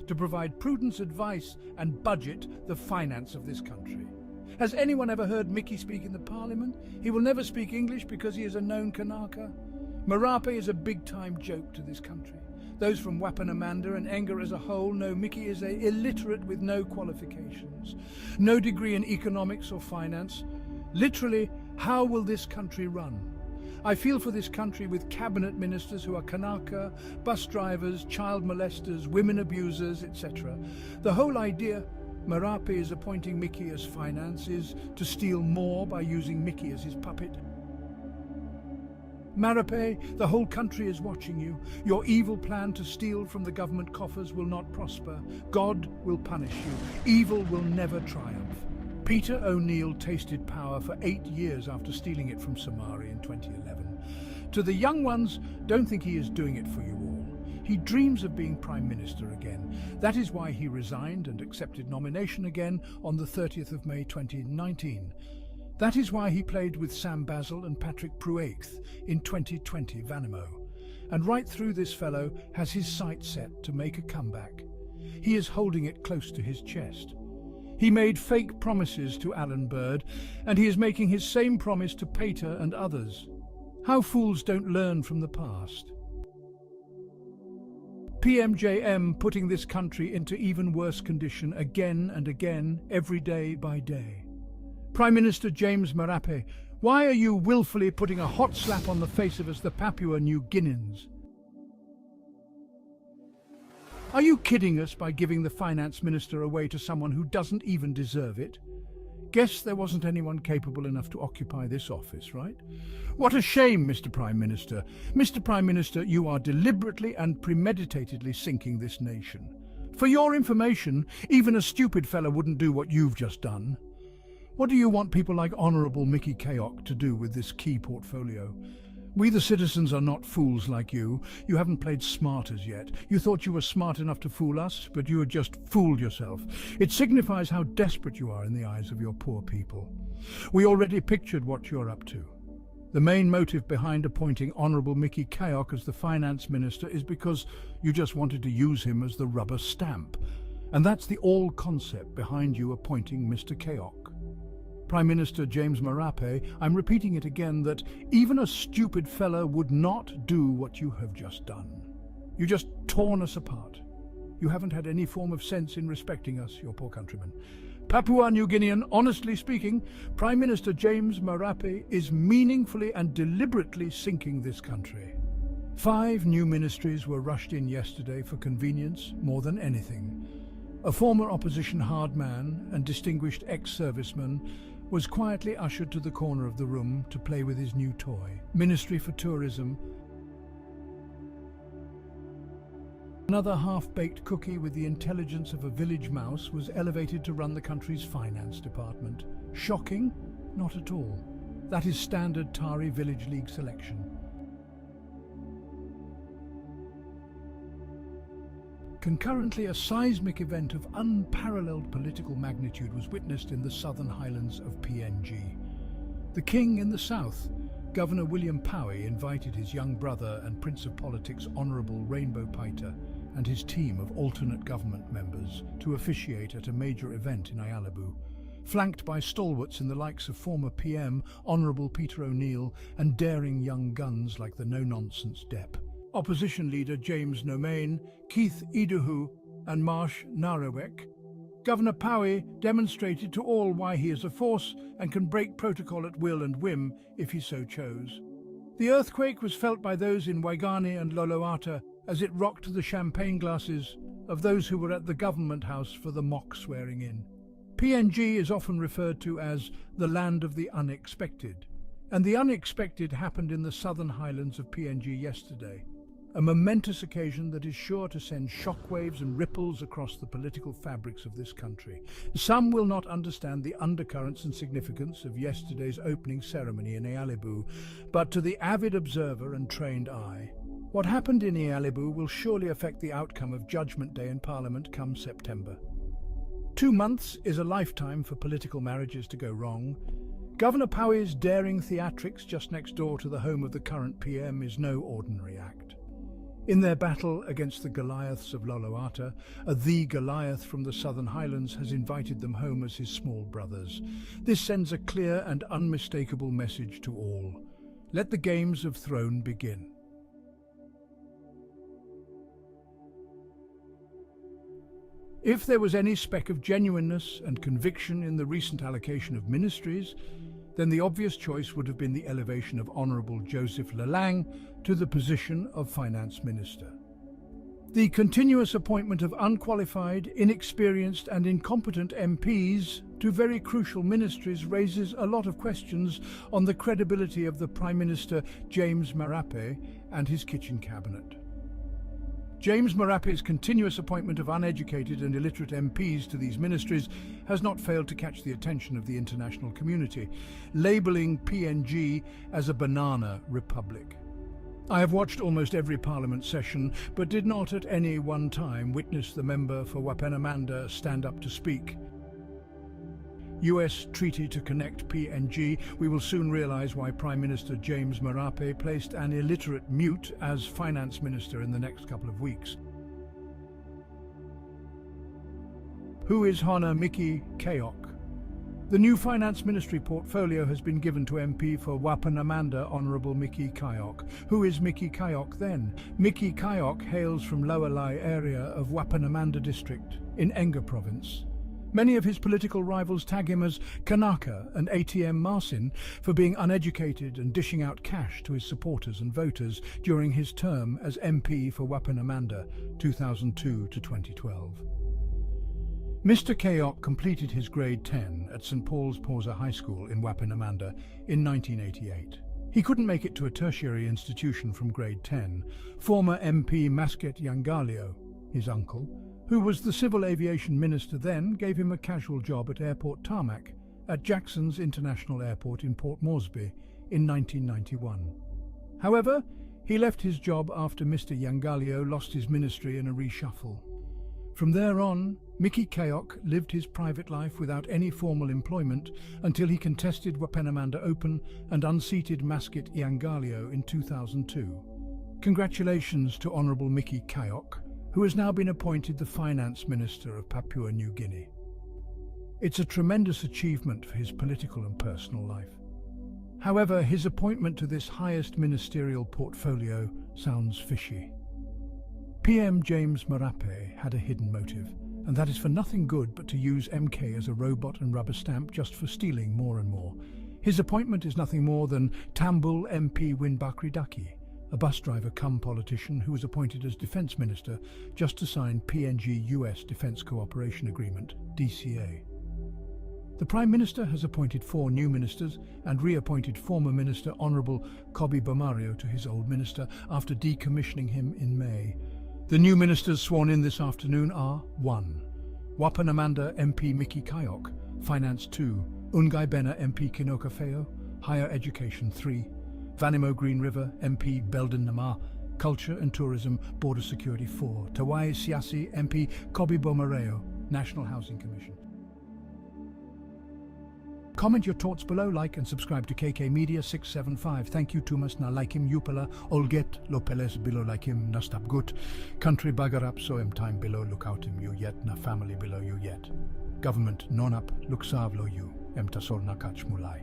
to provide prudence, advice and budget the finance of this country. Has anyone ever heard Mickey speak in the Parliament? He will never speak English because he is a known Kanaka. Marape is a big-time joke to this country. Those from Wapanamanda and Enga as a whole know Mickey is illiterate with no qualifications, no degree in economics or finance. Literally, how will this country run? I feel for this country with cabinet ministers who are Kanaka, bus drivers, child molesters, women abusers, etc. The whole idea Marape is appointing Mickey as finance is to steal more by using Mickey as his puppet. Marape, the whole country is watching you. Your evil plan to steal from the government coffers will not prosper. God will punish you. Evil will never triumph. Peter O'Neill tasted power for 8 years after stealing it from Somari in 2011. To the young ones, don't think he is doing it for you all. He dreams of being Prime Minister again. That is why he resigned and accepted nomination again on the 30th of May 2019. That is why he played with Sam Basil and Patrick Pruaith in 2020 Vanimo. And right through this fellow has his sights set to make a comeback. He is holding it close to his chest. He made fake promises to Alan Bird, and he is making his same promise to Pater and others. How fools don't learn from the past. PMJM putting this country into even worse condition again and again, every day by day. Prime Minister James Marape, why are you willfully putting a hot slap on the face of us, the Papua New Guineans? Are you kidding us by giving the finance minister away to someone who doesn't even deserve it? Guess there wasn't anyone capable enough to occupy this office, right? What a shame, Mr. Prime Minister. Mr. Prime Minister, you are deliberately and premeditatedly sinking this nation. For your information, even a stupid fella wouldn't do what you've just done. What do you want people like Honourable Mickey Keok to do with this key portfolio? We the citizens are not fools like you. You haven't played smart as yet. You thought you were smart enough to fool us, but you had just fooled yourself. It signifies how desperate you are in the eyes of your poor people. We already pictured what you're up to. The main motive behind appointing Honourable Mickey Keok as the finance minister is because you just wanted to use him as the rubber stamp. And that's the all concept behind you appointing Mr. Keok. Prime Minister James Marape, I'm repeating it again that even a stupid fella would not do what you have just done. You just torn us apart. You haven't had any form of sense in respecting us, your poor countrymen. Papua New Guinean, honestly speaking, Prime Minister James Marape is meaningfully and deliberately sinking this country. 5 new ministries were rushed in yesterday for convenience more than anything. A former opposition hard man and distinguished ex-serviceman was quietly ushered to the corner of the room to play with his new toy. Ministry for Tourism. Another half-baked cookie with the intelligence of a village mouse was elevated to run the country's finance department. Shocking? Not at all. That is standard Tari Village League selection. Concurrently, a seismic event of unparalleled political magnitude was witnessed in the southern highlands of PNG. The King in the south, Governor William Powie, invited his young brother and Prince of Politics Honourable Rainbow Paita and his team of alternate government members to officiate at a major event in Ialibu, flanked by stalwarts in the likes of former PM Honourable Peter O'Neill and daring young guns like the no-nonsense Depp. Opposition leader James Nomain, Keith Iduhu and Marsh Narawek. Governor Powie demonstrated to all why he is a force and can break protocol at will and whim if he so chose. The earthquake was felt by those in Waigani and Loloata as it rocked the champagne glasses of those who were at the government house for the mock swearing in. PNG is often referred to as the land of the unexpected, and the unexpected happened in the southern highlands of PNG yesterday. A momentous occasion that is sure to send shockwaves and ripples across the political fabrics of this country. Some will not understand the undercurrents and significance of yesterday's opening ceremony in Ialibu, but to the avid observer and trained eye, what happened in Ialibu will surely affect the outcome of Judgment Day in Parliament come September. 2 months is a lifetime for political marriages to go wrong. Governor Powie's daring theatrics just next door to the home of the current PM is no ordinary act. In their battle against the Goliaths of Loloata, the Goliath from the Southern Highlands has invited them home as his small brothers. This sends a clear and unmistakable message to all. Let the games of throne begin. If there was any speck of genuineness and conviction in the recent allocation of ministries, then the obvious choice would have been the elevation of Honourable Joseph Lelang to the position of Finance Minister. The continuous appointment of unqualified, inexperienced and incompetent MPs to very crucial ministries raises a lot of questions on the credibility of the Prime Minister James Marape and his kitchen cabinet. James Marape's continuous appointment of uneducated and illiterate MPs to these ministries has not failed to catch the attention of the international community, labelling PNG as a banana republic. I have watched almost every Parliament session, but did not at any one time witness the member for Wapenamanda stand up to speak. US treaty to connect PNG, we will soon realise why Prime Minister James Marape placed an illiterate mute as Finance Minister in the next couple of weeks. Who is Hona Mickey Kayok? The new Finance Ministry portfolio has been given to MP for Wapenamanda Honourable Mickey Kayok. Who is Mickey Kayok then? Mickey Kayok hails from Lower Lai area of Wapenamanda district in Enga province. Many of his political rivals tag him as Kanaka and ATM Marsin for being uneducated and dishing out cash to his supporters and voters during his term as MP for Wapenamanda 2002 to 2012. Mr. Kayok completed his grade 10 at St. Paul's Pausa High School in Wapenamanda in 1988. He couldn't make it to a tertiary institution from grade 10. Former MP Masket Yangalio, his uncle, who was the civil aviation minister then, gave him a casual job at airport tarmac at Jackson's International Airport in Port Moresby in 1991. However, he left his job after Mr. Yangalio lost his ministry in a reshuffle. From there on, Mickey Kayok lived his private life without any formal employment until he contested Wapenamanda Open and unseated Masket Yangalio in 2002. Congratulations to Honourable Mickey Kayok, who has now been appointed the Finance Minister of Papua New Guinea. It's a tremendous achievement for his political and personal life. However, his appointment to this highest ministerial portfolio sounds fishy. PM James Marape had a hidden motive, and that is for nothing good but to use MK as a robot and rubber stamp just for stealing more and more. His appointment is nothing more than Tambul MP Winbakri Daki, a bus driver cum politician who was appointed as Defence Minister just to sign PNG-US Defence Cooperation Agreement, DCA. The Prime Minister has appointed 4 new ministers and reappointed former Minister Honourable Kobi Bamario to his old minister after decommissioning him in May. The new ministers sworn in this afternoon are 1. Wapenamanda MP Mickey Kayok, Finance 2, Ungai Bena MP Kinoka Feo, Higher Education 3, Vanimo Green River MP Belden Namar, Culture and Tourism Border Security 4, Tawai Siasi MP Kobi Bomareo, National Housing Commission. Comment your thoughts below, like and subscribe to KK Media 675. Thank you to mas na like him Yupala, Olget, Lopeles below like him Nastap Gut, Country Bagarap so time below look out him you yet na family below you yet. Government non up look savlo you, Tasol na kach mulai.